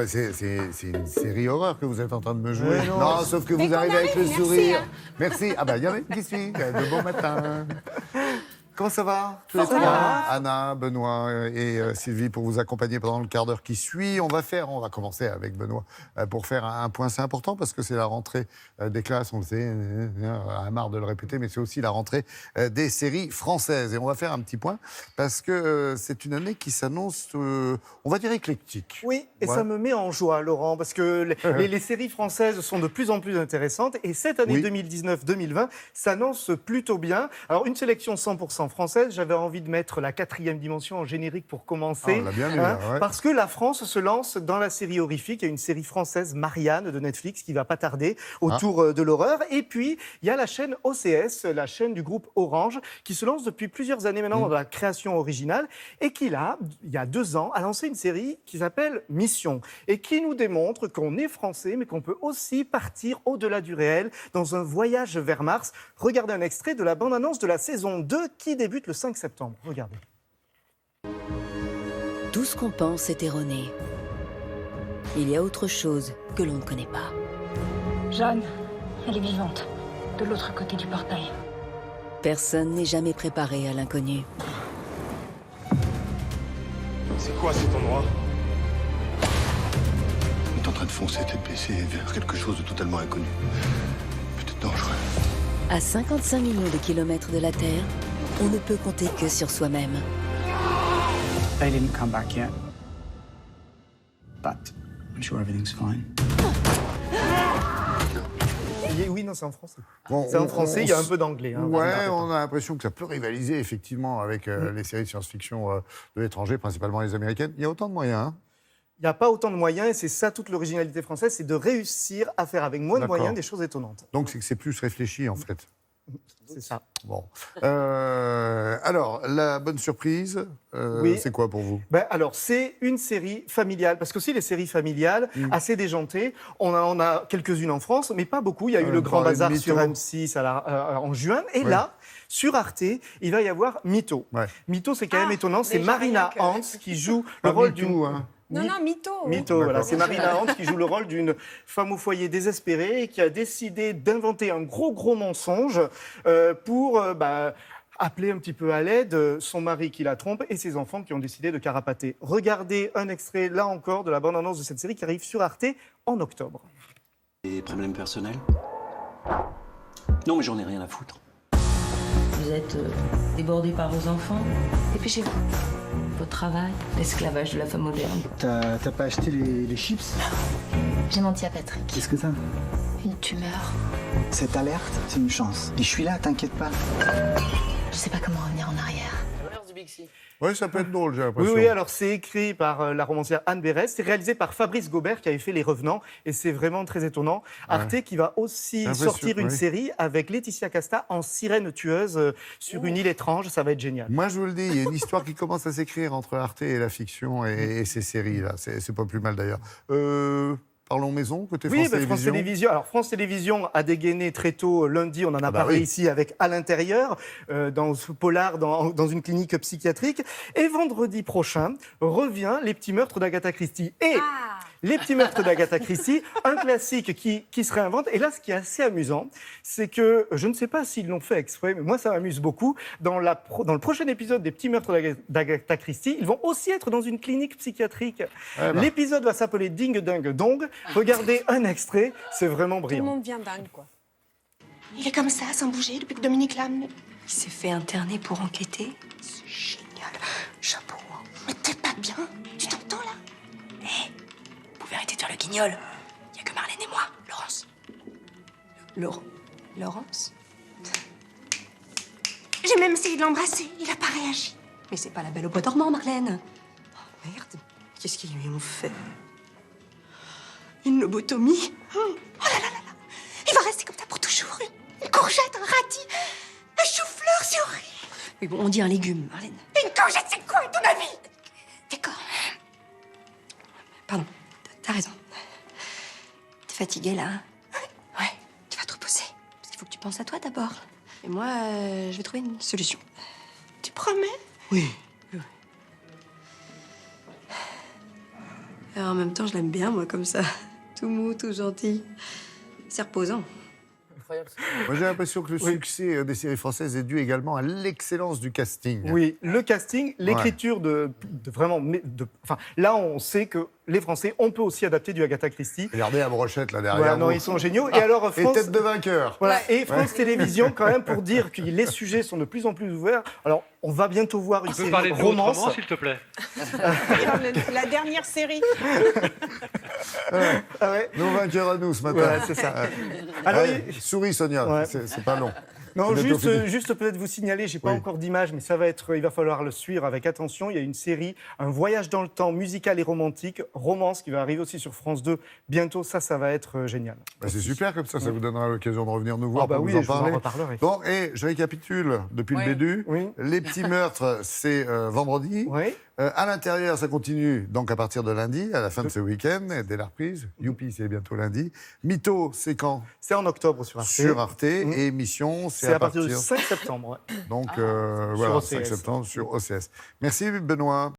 C'est une série horreur que vous êtes en train de me jouer. Ouais, non, sauf que vous arrivez avec le merci, sourire. hein. Merci. Ah ben, il y en a une qui suit. De bon matin. Comment ça va? Ça va. Anna, Benoît et Sylvie pour vous accompagner pendant le quart d'heure qui suit. On va commencer avec Benoît pour faire un point. C'est important parce que c'est la rentrée des classes, on le sait, on a marre de le répéter, mais c'est aussi la rentrée des séries françaises. Et on va faire un petit point parce que c'est une année qui s'annonce, on va dire, éclectique. Oui, et ça me met en joie, Laurent, parce que les séries françaises sont de plus en plus intéressantes. Et cette année 2019-2020 s'annonce plutôt bien. Alors, une sélection 100% française, j'avais envie de mettre la 4e dimension en générique pour commencer. On l'a bien vu, là, ouais. Parce que la France se lance dans la série horrifique. Il y a une série française, Marianne, de Netflix, qui va pas tarder autour de l'horreur. Et puis, il y a la chaîne OCS, la chaîne du groupe Orange, qui se lance depuis plusieurs années maintenant dans la création originale et qui, là, il y a 2 ans, a lancé une série qui s'appelle Mission et qui nous démontre qu'on est français, mais qu'on peut aussi partir au-delà du réel dans un voyage vers Mars. Regardez un extrait de la bande-annonce de la saison 2 qui débute le 5 septembre. Regardez. Tout ce qu'on pense est erroné. Il y a autre chose que l'on ne connaît pas. Jeanne, elle est vivante, de l'autre côté du portail. Personne n'est jamais préparé à l'inconnu. C'est quoi cet endroit? On est en train de foncer tête baissée vers quelque chose de totalement inconnu. Peut-être dangereux. À 55 millions de kilomètres de la Terre, on ne peut compter que sur soi-même. They didn't come back yet. But I'm sure everything's fine. Oui, non, c'est en français. Bon, c'est en français, il y a un peu d'anglais. Hein, ouais, on a l'impression que ça peut rivaliser effectivement avec les séries de science-fiction de l'étranger, principalement les américaines. Il y a autant de moyens. Hein. Il n'y a pas autant de moyens et c'est ça toute l'originalité française, c'est de réussir à faire avec moins de moyens des choses étonnantes. Donc c'est que c'est plus réfléchi en fait. C'est ça. Bon. Alors, la bonne surprise, c'est quoi pour vous? Alors, c'est une série familiale, parce que aussi les séries familiales, assez déjantées, on en a quelques-unes en France, mais pas beaucoup. Il y a eu le Grand Bazar sur M6 en juin, et là, sur Arte, il va y avoir Mytho. Mytho, c'est quand même étonnant, c'est Marina Hans qui joue le rôle d'une... Non, Mytho. Mytho, voilà. C'est Marina Hans qui joue le rôle d'une femme au foyer désespérée et qui a décidé d'inventer un gros mensonge pour appeler un petit peu à l'aide son mari qui la trompe et ses enfants qui ont décidé de carapater. Regardez un extrait, là encore, de la bande-annonce de cette série qui arrive sur Arte en octobre. Des problèmes personnels? Non, mais j'en ai rien à foutre. Vous êtes débordé par vos enfants? Dépêchez-vous. Votre travail, l'esclavage de la femme moderne. T'as pas acheté les chips? J'ai menti à Patrick. Qu'est-ce que t'as? Une tumeur. Cette alerte, c'est une chance. Et je suis là, t'inquiète pas. Je sais pas comment revenir en arrière. Oui, ça peut être drôle, j'ai l'impression. Oui, alors c'est écrit par la romancière Anne Berès, c'est réalisé par Fabrice Gobert qui avait fait Les Revenants, et c'est vraiment très étonnant. Arte qui va aussi sortir une série avec Laetitia Casta en sirène tueuse sur une île étrange, ça va être génial. Moi, je vous le dis, il y a une histoire qui commence à s'écrire entre Arte et la fiction et ces séries-là. C'est pas plus mal d'ailleurs. Parlons maison, côté France Télévisions. France Télévisions. Alors, France Télévisions a dégainé très tôt lundi, on en a parlé ici avec À l'intérieur, dans ce polar, dans une clinique psychiatrique. Et vendredi prochain, revient Les Petits Meurtres d'Agatha Christie. Et Les Petits Meurtres d'Agatha Christie, un classique qui se réinvente. Et là, ce qui est assez amusant, c'est que, je ne sais pas s'ils l'ont fait exprès, mais moi, ça m'amuse beaucoup. Dans le prochain épisode des Petits Meurtres d'Agatha Christie, ils vont aussi être dans une clinique psychiatrique. L'épisode va s'appeler Ding Ding Dong. Regardez un extrait, c'est vraiment brillant. Tout le monde vient dingue, quoi. Il est comme ça, sans bouger, depuis que Dominique Lam... Il s'est fait interner pour enquêter. C'est génial. Chapeau. Mais t'es pas bien? Tu t'entends, là? Hé, vous pouvez arrêter de faire le guignol. Il y a que Marlène et moi, Laurence. Laurence? J'ai même essayé de l'embrasser, il a pas réagi. Mais c'est pas la Belle au bois dormant, Marlène. Oh, merde. Qu'est-ce qu'ils lui ont fait? Une lobotomie? Oh là là là là. Il va rester comme ça pour toujours. Une courgette, un radis, un chou-fleur, c'est horrible. Mais bon, on dit un légume, Marlène. Une courgette, c'est quoi, à ton avis? D'accord. Pardon, t'as raison. T'es fatiguée, là, hein? Ouais. Tu vas te reposer. Parce qu'il faut que tu penses à toi, d'abord. Et moi, je vais trouver une solution. Tu promets? Oui. Alors, en même temps, je l'aime bien, moi, comme ça. Tout mou, tout gentil. C'est reposant. Moi, j'ai l'impression que le succès des séries françaises est dû également à l'excellence du casting. Oui, le casting, l'écriture vraiment. Enfin, là, on sait que les Français, on peut aussi adapter du Agatha Christie. Regardez la brochette là derrière. Voilà, non, vous. ils sont géniaux. Et alors, Et France, tête de vainqueur. voilà, et France Télévisions, quand même, pour dire que les sujets sont de plus en plus ouverts. Alors, on va bientôt voir une Tu peux série parler de romance. autrement, s'il te plaît? La dernière série. Ah ouais. Nos vainqueurs à nous ce matin. Voilà, c'est ça. Alors, Allez, souris Sonia, Ouais. c'est pas long. non, C'est bientôt fini. juste peut-être vous signaler, j'ai pas Oui. encore d'image, mais ça va être, il va falloir le suivre avec attention. Il y a une série, un voyage dans le temps musical et romantique, romance, qui va arriver aussi sur France 2 bientôt. Ça va être génial. Bah, c'est super comme ça vous donnera l'occasion de revenir nous voir Ah bah pour oui, vous en je vous en parler. reparlerai. Bon, et je récapitule depuis Oui. le début. Oui. Les petits meurtres, c'est vendredi. Oui. À l'intérieur, ça continue donc à partir de lundi, à la fin de ce week-end, et dès la reprise. Youpi, c'est bientôt lundi. Mytho, c'est quand? C'est en octobre sur Arte. Sur Arte. Et Émission, C'est à partir du 5 septembre. Ouais. Donc voilà, OCS. 5 septembre sur OCS. Merci Benoît.